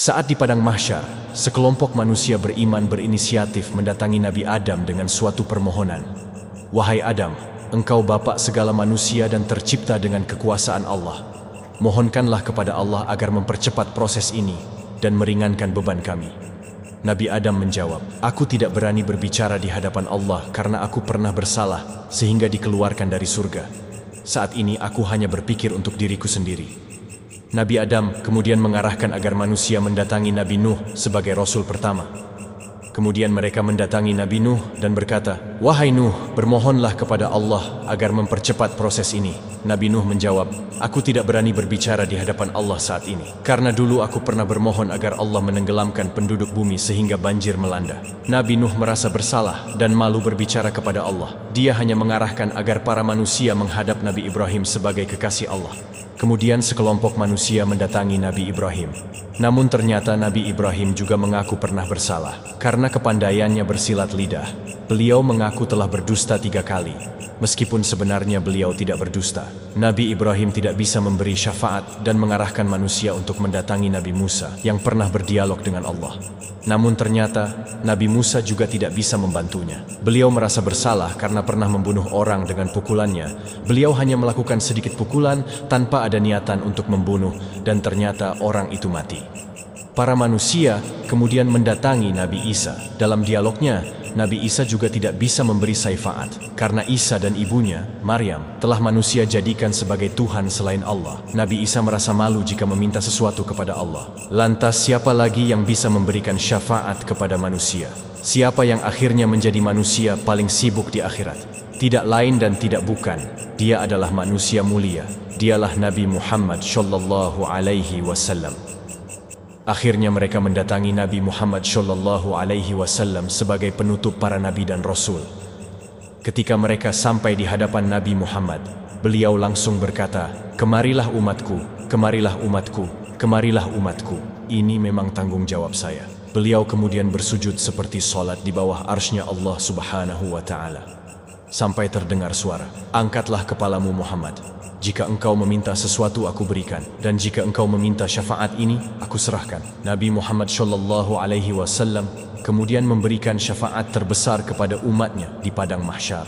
Saat di padang mahsyar, sekelompok manusia beriman berinisiatif mendatangi Nabi Adam dengan suatu permohonan. Wahai Adam, engkau bapa segala manusia dan tercipta dengan kekuasaan Allah. Mohonkanlah kepada Allah agar mempercepat proses ini dan meringankan beban kami. Nabi Adam menjawab, aku tidak berani berbicara di hadapan Allah karena aku pernah bersalah sehingga dikeluarkan dari surga. Saat ini aku hanya berpikir untuk diriku sendiri. Nabi Adam kemudian mengarahkan agar manusia mendatangi Nabi Nuh sebagai Rasul pertama. Kemudian mereka mendatangi Nabi Nuh dan berkata, wahai Nuh, bermohonlah kepada Allah agar mempercepat proses ini. Nabi Nuh menjawab, aku tidak berani berbicara di hadapan Allah saat ini, karena dulu aku pernah bermohon agar Allah menenggelamkan penduduk bumi sehingga banjir melanda. Nabi Nuh merasa bersalah dan malu berbicara kepada Allah. Dia hanya mengarahkan agar para manusia menghadap Nabi Ibrahim sebagai kekasih Allah. Kemudian sekelompok manusia mendatangi Nabi Ibrahim. Namun ternyata Nabi Ibrahim juga mengaku pernah bersalah. Karena kepandaiannya bersilat lidah, beliau mengaku telah berdusta 3 kali. Meskipun sebenarnya beliau tidak berdusta. Nabi Ibrahim tidak bisa memberi syafaat dan mengarahkan manusia untuk mendatangi Nabi Musa yang pernah berdialog dengan Allah. Namun ternyata Nabi Musa juga tidak bisa membantunya. Beliau merasa bersalah karena pernah membunuh orang dengan pukulannya. Beliau hanya melakukan sedikit pukulan tanpa ada niatan untuk membunuh, dan ternyata orang itu mati. Para manusia kemudian mendatangi Nabi Isa. Dalam dialognya, Nabi Isa juga tidak bisa memberi syafaat karena Isa dan ibunya, Maryam, telah manusia jadikan sebagai Tuhan selain Allah. Nabi Isa merasa malu jika meminta sesuatu kepada Allah. Lantas siapa lagi yang bisa memberikan syafaat kepada manusia? Siapa yang akhirnya menjadi manusia paling sibuk di akhirat? Tidak lain dan tidak bukan, dia adalah manusia mulia. Dialah Nabi Muhammad Shallallahu Alaihi Wasallam. Akhirnya mereka mendatangi Nabi Muhammad Shallallahu Alaihi Wasallam sebagai penutup para nabi dan rasul. Ketika mereka sampai di hadapan Nabi Muhammad, beliau langsung berkata, kemarilah umatku, kemarilah umatku, kemarilah umatku. Ini memang tanggung jawab saya. Beliau kemudian bersujud seperti sholat di bawah arsy-Nya Allah Subhanahu wa Ta'ala. Sampai terdengar suara, angkatlah kepalamu Muhammad. Jika engkau meminta sesuatu aku berikan, dan jika engkau meminta syafaat ini aku serahkan. Nabi Muhammad Shallallahu Alaihi Wasallam kemudian memberikan syafaat terbesar kepada umatnya di padang mahsyar.